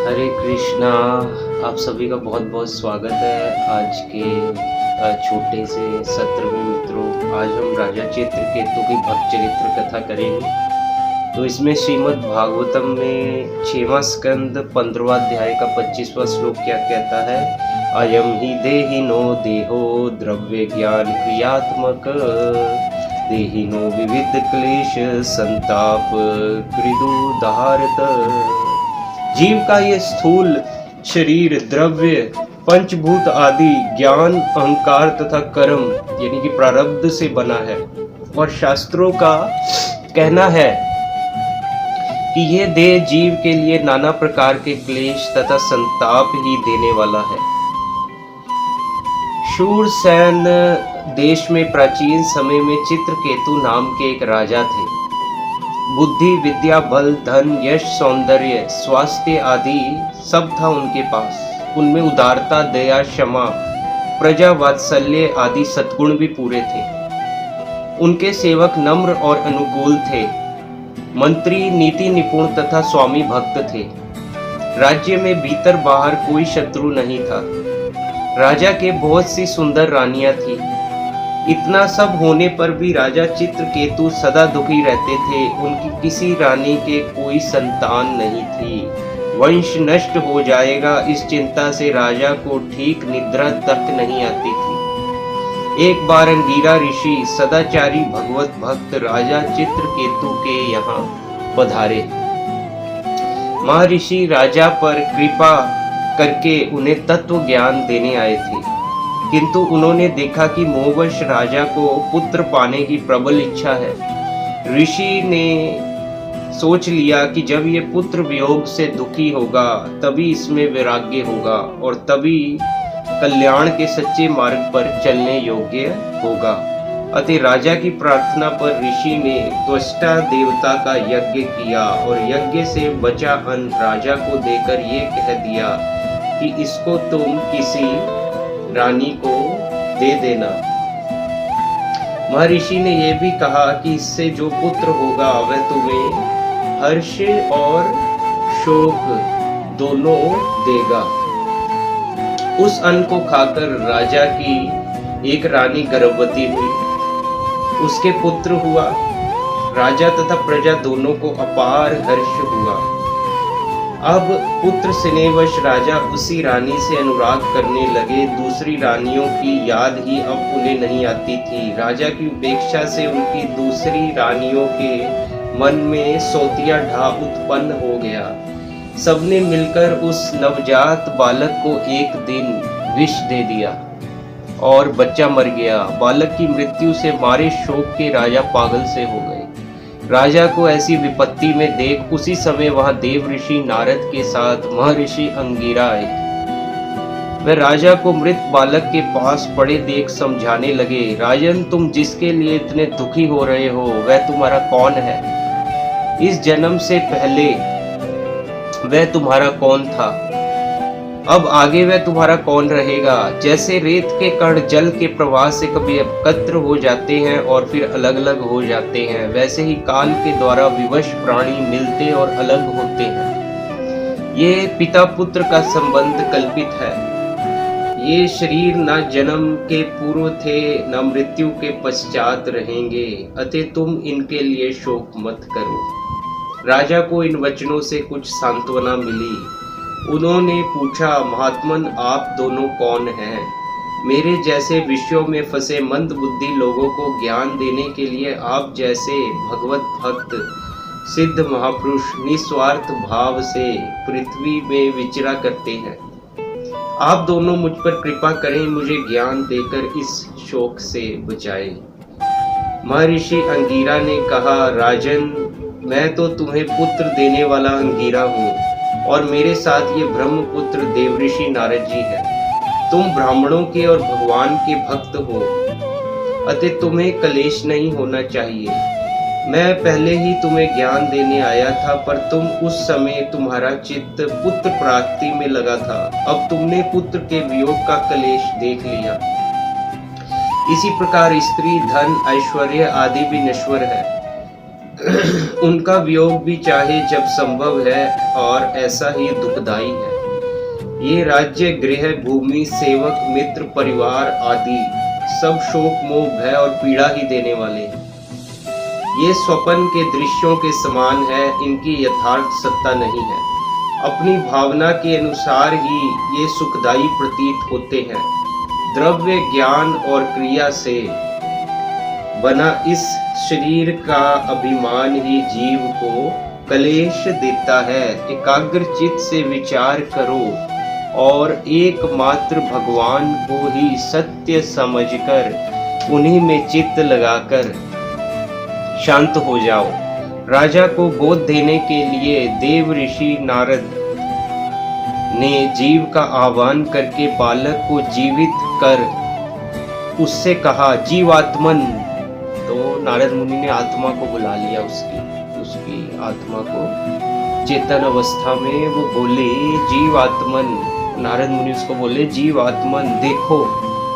हरे कृष्णा। आप सभी का बहुत बहुत स्वागत है आज के छोटे से सत्र में। मित्रों, आज हम राजा चित्रकेतु की भक्त चरित्र कथा करेंगे। तो इसमें श्रीमद् भागवतम में 6वां स्कंद 15वां अध्याय का 25वां श्लोक क्या कहता है। अयम ही देहिनो देहो द्रव्य ज्ञान क्रियात्मक देहिनो विविध क्लेश संताप कृदुदाहरत। जीव का ये स्थूल शरीर द्रव्य पंचभूत आदि ज्ञान अहंकार तथा कर्म यानी कि प्रारब्ध से बना है और शास्त्रों का कहना है कि ये देह जीव के लिए नाना प्रकार के क्लेश तथा संताप ही देने वाला है। शूरसेन देश में प्राचीन समय में चित्रकेतु नाम के एक राजा थे। बुद्धि विद्या बल धन यश सौंदर्य स्वास्थ्य आदि सब था उनके पास। उनमें उदारता दया क्षमा प्रजा वात्सल्य आदि सद्गुण भी पूरे थे। उनके सेवक नम्र और अनुकूल थे। मंत्री नीति निपुण तथा स्वामी भक्त थे। राज्य में भीतर बाहर कोई शत्रु नहीं था। राजा के बहुत सी सुंदर रानियां थी। इतना सब होने पर भी राजा चित्रकेतु सदा दुखी रहते थे। उनकी किसी रानी के कोई संतान नहीं थी। वंश नष्ट हो जाएगा इस चिंता से राजा को ठीक निद्रा तक नहीं आती थी। एक बार अंगीरा ऋषि सदाचारी भगवत भक्त राजा चित्रकेतु के यहाँ पधारे। महर्षि राजा पर कृपा करके उन्हें तत्व ज्ञान देने आए थे, किंतु उन्होंने देखा कि मोहवश राजा को पुत्र पाने की प्रबल इच्छा है। ऋषि ने सोच लिया कि जब ये पुत्र वियोग से दुखी होगा तभी इसमें वैराग्य होगा और तभी कल्याण के सच्चे मार्ग पर चलने योग्य होगा। अतः राजा की प्रार्थना पर ऋषि ने त्वष्टा देवता का यज्ञ किया और यज्ञ से बचा अन्न राजा को देकर ये कह दिया कि इसको तुम किसी रानी को दे देना। महर्षि ने यह भी कहा कि इससे जो पुत्र होगा वह तुम्हें हर्ष और शोक दोनों देगा। उस अन्न को खाकर राजा की एक रानी गर्भवती हुई। उसके पुत्र हुआ। राजा तथा प्रजा दोनों को अपार हर्ष हुआ। अब पुत्र स्नेहवश राजा उसी रानी से अनुराग करने लगे। दूसरी रानियों की याद ही अब उन्हें नहीं आती थी। राजा की उपेक्षा से उनकी दूसरी रानियों के मन में सौतिया ढा उत्पन्न हो गया। सबने मिलकर उस नवजात बालक को एक दिन विष दे दिया और बच्चा मर गया। बालक की मृत्यु से मारे शोक के राजा पागल से हो गए। राजा को ऐसी विपत्ति में देख उसी समय वहां देव ऋषि नारद के साथ महर्षि अंगीरा आए। वह राजा को मृत बालक के पास पड़े देख समझाने लगे। राजन, तुम जिसके लिए इतने दुखी हो रहे हो वह तुम्हारा कौन है? इस जन्म से पहले वह तुम्हारा कौन था? अब आगे वह तुम्हारा कौन रहेगा? जैसे रेत के कण जल के प्रवाह से कभी एकत्र हो जाते हैं और फिर अलग अलग हो जाते हैं, वैसे ही काल के द्वारा विवश प्राणी मिलते और अलग होते हैं। ये पिता पुत्र का संबंध कल्पित है। ये शरीर न जन्म के पूर्व थे न मृत्यु के पश्चात रहेंगे, अतः तुम इनके लिए शोक मत करो। राजा को इन वचनों से कुछ सांत्वना मिली। उन्होंने पूछा, महात्मन, आप दोनों कौन हैं? मेरे जैसे विषयों में फंसे मंद बुद्धि लोगों को ज्ञान देने के लिए आप जैसे भगवत भक्त सिद्ध महापुरुष निस्वार्थ भाव से पृथ्वी में विचरा करते हैं। आप दोनों मुझ पर कृपा करें, मुझे ज्ञान देकर इस शोक से बचाएं। महर्षि अंगीरा ने कहा, राजन, मैं तो तुम्हें पुत्र देने वाला अंगीरा हूँ और मेरे साथ ये ब्रह्मपुत्र देवऋषि नारद जी है। तुम ब्राह्मणों के और भगवान के भक्त हो, अतः तुम्हें कलेश नहीं होना चाहिए। मैं पहले ही तुम्हें ज्ञान देने आया था, पर तुम उस समय तुम्हारा चित्त पुत्र प्राप्ति में लगा था। अब तुमने पुत्र के वियोग का कलेश देख लिया। इसी प्रकार स्त्री धन ऐश्वर्य आदि भी नश्वर है। उनका वियोग भी चाहे जब संभव है और ऐसा ही दुखदाई है। ये राज्य, गृह, भूमि, सेवक, मित्र, परिवार आदि सब शोक, मोह, भय और पीड़ा ही देने वाले हैं। ये स्वप्न के दृश्यों के समान है, इनकी यथार्थ सत्ता नहीं है। अपनी भावना के अनुसार ही ये सुखदायी प्रतीत होते हैं। द्रव्य, ज्ञान और क्रिया से बना इस शरीर का अभिमान ही जीव को क्लेश देता है। एकाग्र चित्त से विचार करो और एकमात्र भगवान को ही सत्य समझकर उन्हीं में चित्त लगाकर शांत हो जाओ। राजा को बोध देने के लिए देव ऋषि नारद ने जीव का आह्वान करके बालक को जीवित कर उससे कहा, जीवात्मन। तो नारद मुनि ने आत्मा को बुला लिया, उसकी आत्मा को चेतन अवस्था में वो बोले, जीवात्मन। नारद मुनि उसको बोले, जीवात्मन देखो,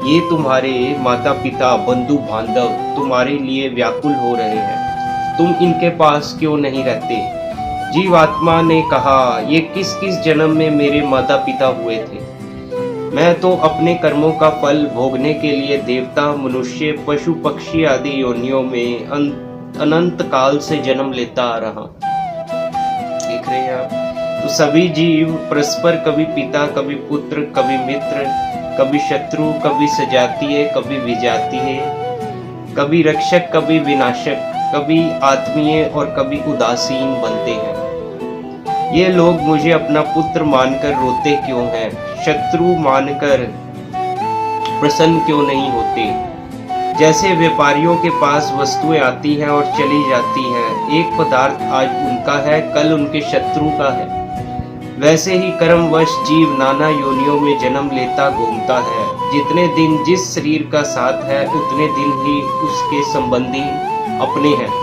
ये तुम्हारे माता पिता, बंधु बांधव तुम्हारे लिए व्याकुल हो रहे हैं, तुम इनके पास क्यों नहीं रहते? जीवात्मा ने कहा, ये किस किस जन्म में मेरे माता पिता हुए थे। मैं तो अपने कर्मों का फल भोगने के लिए देवता, मनुष्य, पशु, पक्षी आदि योनियों में अनंत काल से जन्म लेता आ रहा। देख रहे हैं आप? तो सभी जीव परस्पर कभी पिता, कभी पुत्र, कभी मित्र, कभी शत्रु, कभी सजातीय, कभी विजातीय, कभी रक्षक, कभी विनाशक, कभी आत्मीय और कभी उदासीन बनते हैं। ये लोग मुझे अपना पुत्र मानकर रोते क्यों हैं? शत्रु मानकर प्रसन्न क्यों नहीं होते? जैसे व्यापारियों के पास वस्तुएं आती हैं और चली जाती हैं, एक पदार्थ आज उनका है, कल उनके शत्रु का है, वैसे ही कर्मवश जीव नाना योनियों में जन्म लेता घूमता है। जितने दिन जिस शरीर का साथ है, उतने दिन ही उसके संबंधी अपने हैं।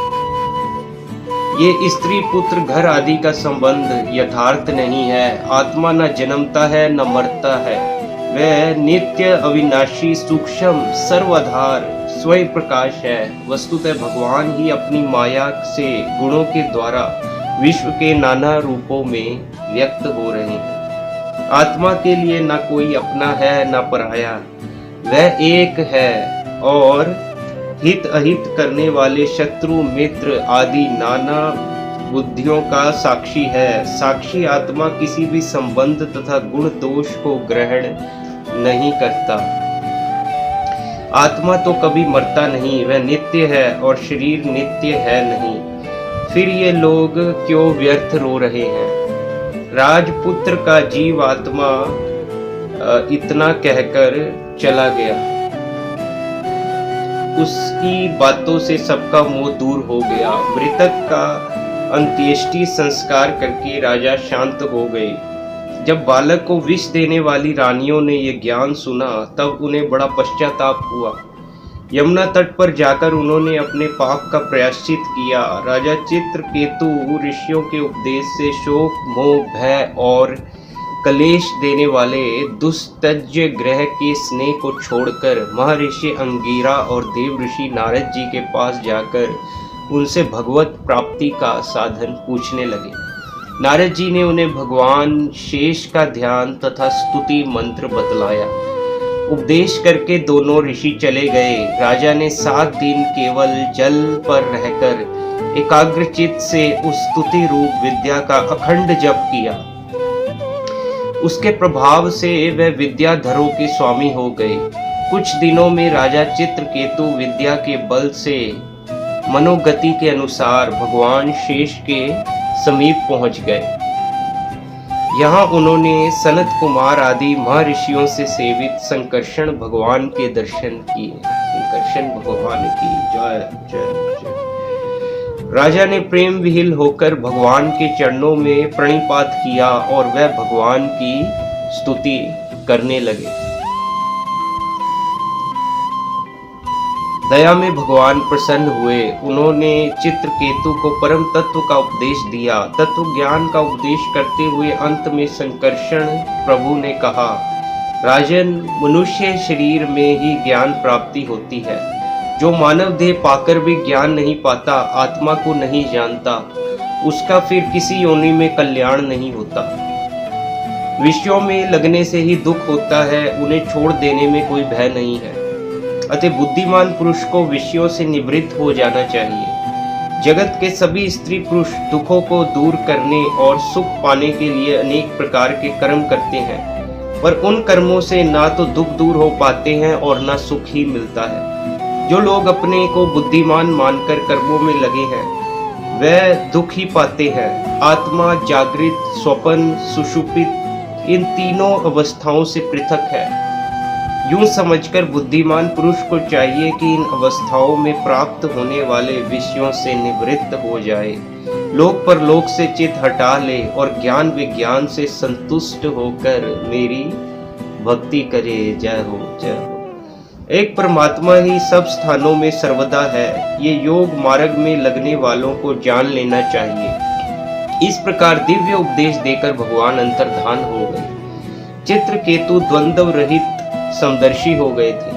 ये स्त्री, पुत्र, घर आदि का संबंध यथार्थ नहीं है। आत्मा न जन्मता है न मरता है, वह नित्य, अविनाशी, सूक्ष्म, सर्वाधार, स्वयं प्रकाश है। वस्तुतः भगवान ही अपनी माया से गुणों के द्वारा विश्व के नाना रूपों में व्यक्त हो रहे हैं। आत्मा के लिए न कोई अपना है न पराया, वह एक है और हित अहित करने वाले शत्रु, मित्र आदि नाना बुद्धियों का साक्षी है। साक्षी आत्मा किसी भी संबंध तथा गुण दोष को ग्रहण नहीं करता। आत्मा तो कभी मरता नहीं, वह नित्य है और शरीर नित्य है नहीं। फिर ये लोग क्यों व्यर्थ रो रहे हैं? राजपुत्र का जीव आत्मा इतना कहकर चला गया। उसकी बातों से सबका मोह दूर हो गया। मृतक का अंत्येष्टि संस्कार करके राजा शांत हो गए। जब बालक को विष देने वाली रानियों ने यह ज्ञान सुना, तब उन्हें बड़ा पश्चाताप हुआ। यमुना तट पर जाकर उन्होंने अपने पाप का प्रायश्चित किया। राजा चित्रकेतु ऋषियों के उपदेश से शोक, मोह, भय और कलेश देने वाले दुस्तज्य ग्रह के स्नेह को छोड़कर महर्षि अंगीरा और देव ऋषि नारद जी के पास जाकर उनसे भगवत प्राप्ति का साधन पूछने लगे। नारद जी ने उन्हें भगवान शेष का ध्यान तथा स्तुति मंत्र बतलाया। उपदेश करके दोनों ऋषि चले गए। राजा ने 7 दिन केवल जल पर रहकर एकाग्रचित्त से उस स्तुति रूप विद्या का अखंड जप किया। उसके प्रभाव से वह विद्याधरों के स्वामी हो गए। कुछ दिनों में राजा चित्रकेतु विद्या के बल से मनोगति के अनुसार भगवान शेष के समीप पहुंच गए। यहाँ उन्होंने सनत कुमार आदि महर्षियों से सेवित संकर्षण भगवान के दर्शन किए। संकर्षण भगवान की जय जय जय। राजा ने प्रेम विहिल होकर भगवान के चरणों में प्रणिपात किया और वह भगवान की स्तुति करने लगे। दया में भगवान प्रसन्न हुए। उन्होंने चित्रकेतु को परम तत्व का उपदेश दिया। तत्व ज्ञान का उपदेश करते हुए अंत में संकर्षण प्रभु ने कहा, राजन, मनुष्य शरीर में ही ज्ञान प्राप्ति होती है। जो मानव देह पाकर भी ज्ञान नहीं पाता, आत्मा को नहीं जानता, उसका फिर किसी योनि में कल्याण नहीं होता। विषयों में लगने से ही दुख होता है, उन्हें छोड़ देने में कोई भय नहीं है। अतः बुद्धिमान पुरुष को विषयों से निवृत्त हो जाना चाहिए। जगत के सभी स्त्री पुरुष दुखों को दूर करने और सुख पाने के लिए अनेक प्रकार के कर्म करते हैं, पर उन कर्मों से ना तो दुख दूर हो पाते हैं और ना सुख ही मिलता है। जो लोग अपने को बुद्धिमान मानकर कर्मों में लगे हैं, वह दुख ही पाते हैं। आत्मा जागृत, स्वप्न, सुषुप्त इन तीनों अवस्थाओं से पृथक है। यूं समझकर बुद्धिमान पुरुष को चाहिए कि इन अवस्थाओं में प्राप्त होने वाले विषयों से निवृत्त हो जाए, लोक परलोक से चित हटा ले और ज्ञान विज्ञान से संतुष्ट होकर मेरी भक्ति करे। जय हो, जय हो। एक परमात्मा ही सब स्थानों में सर्वदा है, ये योग मार्ग में लगने वालों को जान लेना चाहिए। इस प्रकार दिव्य उपदेश देकर भगवान अंतर्धान हो गए। चित्रकेतु द्वंद्व रहित समदर्शी हो गए थे।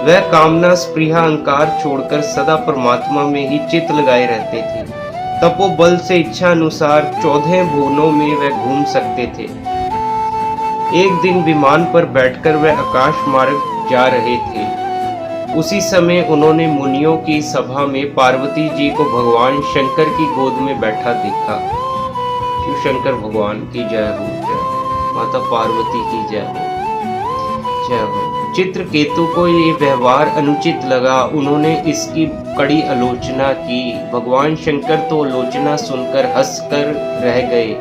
वह कामना, स्पृहा, अहंकार छोड़कर सदा परमात्मा में ही चित्त लगाए रहते थे। तपोबल से इच्छा अनुसार 14 भुवनों में वह घूम सकते थे। एक दिन विमान पर बैठकर वह आकाश मार्ग जा रहे थे। उसी समय उन्होंने मुनियों की सभा में पार्वती जी को भगवान शंकर की गोद में बैठा देखा। शिव शंकर भगवान की जय हो, जय हो। माता पार्वती की जय हो, जय हो। चित्रकेतु को ये व्यवहार अनुचित लगा, उन्होंने इसकी कड़ी आलोचना की। भगवान शंकर तो आलोचना सुनकर हंसकर रह गए,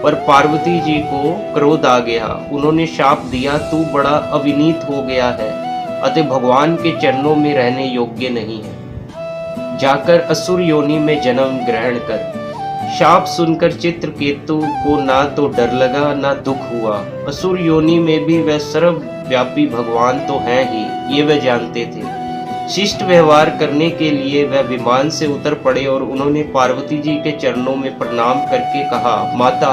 पर पार्वती जी को क्रोध आ गया। उन्होंने शाप दिया, तू बड़ा अविनीत हो गया है, अतः भगवान के चरणों में रहने योग्य नहीं है। जाकर असुर योनि में जन्म ग्रहण कर। शाप सुनकर चित्रकेतु को ना तो डर लगा ना दुख हुआ। असुर योनि में भी वह सर्वव्यापी भगवान तो हैं ही, ये वह जानते थे। शिष्ट व्यवहार करने के लिए वह विमान से उतर पड़े और उन्होंने पार्वती जी के चरणों में प्रणाम करके कहा, माता,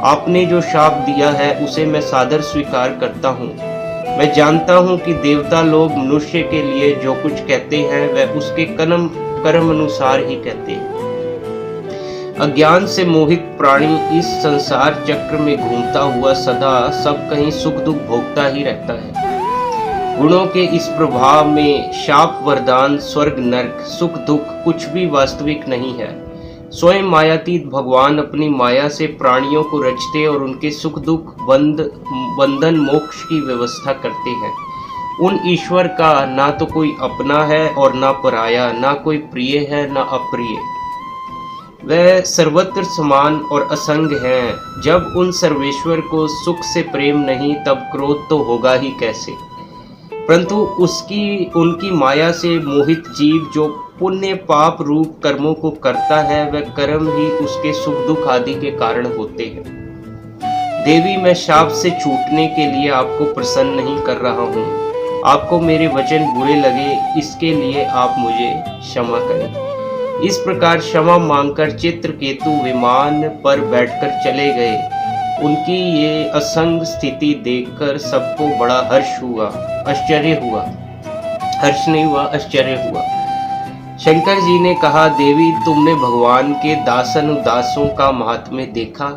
आपने जो शाप दिया है उसे मैं सादर स्वीकार करता हूँ। मैं जानता हूँ कि देवता लोग मनुष्य के लिए जो कुछ कहते हैं वह उसके कर्म अनुसार ही कहते हैं। अज्ञान से मोहित प्राणी इस संसार चक्र में घूमता हुआ सदा सब कहीं सुख दुख भोगता ही रहता है। गुणों के इस प्रभाव में शाप, वरदान, स्वर्ग, नरक, सुख दुख कुछ भी वास्तविक नहीं है। स्वयं मायातीत भगवान अपनी माया से प्राणियों को रचते और उनके सुख दुख, बंधन, मोक्ष की व्यवस्था करते हैं। उन ईश्वर का ना तो कोई अपना है और ना पराया, ना कोई प्रिय है ना अप्रिय। वह सर्वत्र समान और असंग हैं। जब उन सर्वेश्वर को सुख से प्रेम नहीं, तब क्रोध तो होगा ही कैसे। परंतु उनकी माया से मोहित जीव जो पुण्य पाप रूप कर्मों को करता है, वह कर्म ही उसके सुख दुख आदि के कारण होते हैं। देवी, मैं शाप से छूटने के लिए आपको प्रसन्न नहीं कर रहा हूँ। आपको मेरे वचन बुरे लगे, इसके लिए आप मुझे क्षमा करें। इस प्रकार क्षमा मांगकर चित्रकेतु विमान पर बैठकर चले गए। उनकी ये असंग स्थिति देखकर सबको बड़ा हर्ष हुआ, आश्चर्य हुआ। हर्ष नहीं हुआ, आश्चर्य हुआ। शंकर जी ने कहा, देवी, तुमने भगवान के दासन उदासों का महात्म्य देखा।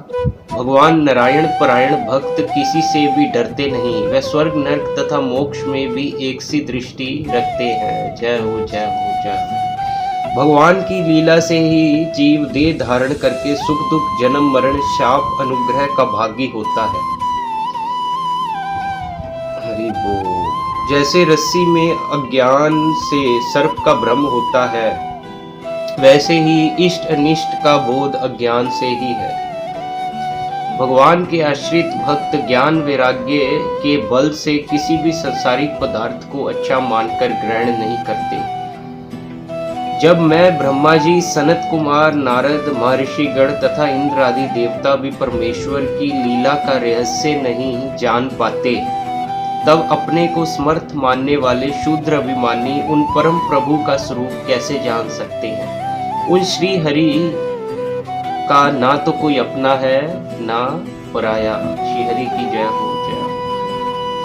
भगवान नारायण परायण भक्त किसी से भी डरते नहीं। वह स्वर्ग, नरक तथा मोक्ष में भी एक सी दृष्टि रखते हैं। जय हो, जय हो, जय हो। भगवान की लीला से ही जीव देह धारण करके सुख दुख, जन्म मरण, शाप, अनुग्रह का भागी होता है। हरि बोल। जैसे रस्सी में अज्ञान से सर्प का भ्रम होता है, वैसे ही इष्ट अनिष्ट का बोध अज्ञान से ही है। भगवान के आश्रित भक्त ज्ञान वैराग्य के बल से किसी भी संसारिक पदार्थ को अच्छा मानकर ग्रहण नहीं करते। जब मैं, ब्रह्मा जी, सनत कुमार, नारद, महर्षिगण तथा इंद्र आदि देवता भी परमेश्वर की लीला का रहस्य नहीं जान पाते, तब अपने को समर्थ मानने वाले शूद्र अभिमानी उन परम प्रभु का स्वरूप कैसे जान सकते हैं। उन श्री हरि का ना तो कोई अपना है ना पराया। श्री हरि की जय हो, जय हो।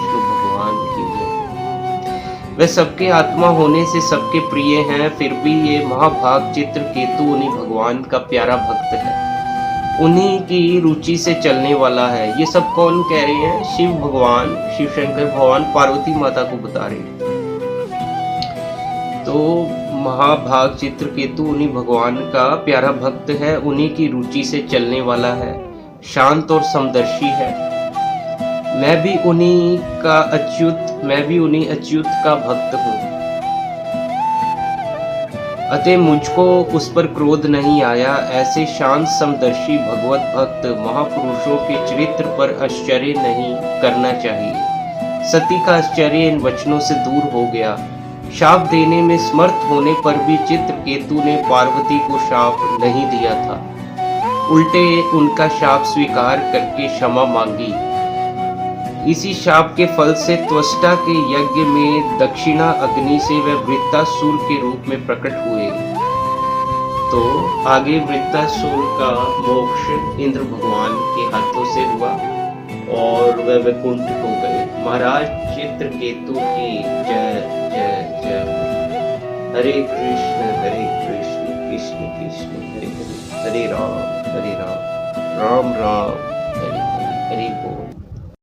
शिव भगवान की जय। वे सबके आत्मा होने से सबके प्रिय हैं, फिर भी ये महाभाग चित्रकेतु उन्हीं भगवान का प्यारा भक्त है, उन्हीं की रुचि से चलने वाला है। ये सब कौन कह रहे हैं? शिव भगवान, शिव शंकर भगवान पार्वती माता को बता रहे हैं। तो महाभाग चित्रकेतु उन्हीं भगवान का प्यारा भक्त है, उन्हीं की रुचि से चलने वाला है, शांत और समदर्शी है। मैं भी उन्हीं अच्युत का भक्त हूँ, अतः मुझको उस पर क्रोध नहीं आया। ऐसे शांत समदर्शी भगवत भक्त महापुरुषों के चरित्र पर आश्चर्य नहीं करना चाहिए। सती का आश्चर्य इन वचनों से दूर हो गया। शाप देने में समर्थ होने पर भी चित्रकेतु ने पार्वती को शाप नहीं दिया था, उल्टे उनका शाप स्वीकार करके क्षमा मांगी। इसी शाप के फल से त्वष्टा के यज्ञ में दक्षिणा अग्नि से वह वृत्तासुर के रूप में प्रकट हुए। तो आगे वृत्तासुर का मोक्ष इंद्र भगवान के हाथों से हुआ और वह वैकुंठ हो गए। महाराज चित्रकेतु की जय जय जय। हरे कृष्ण कृष्ण कृष्ण हरे हरे, हरे राम राम राम हरे हरे, हरे बोल।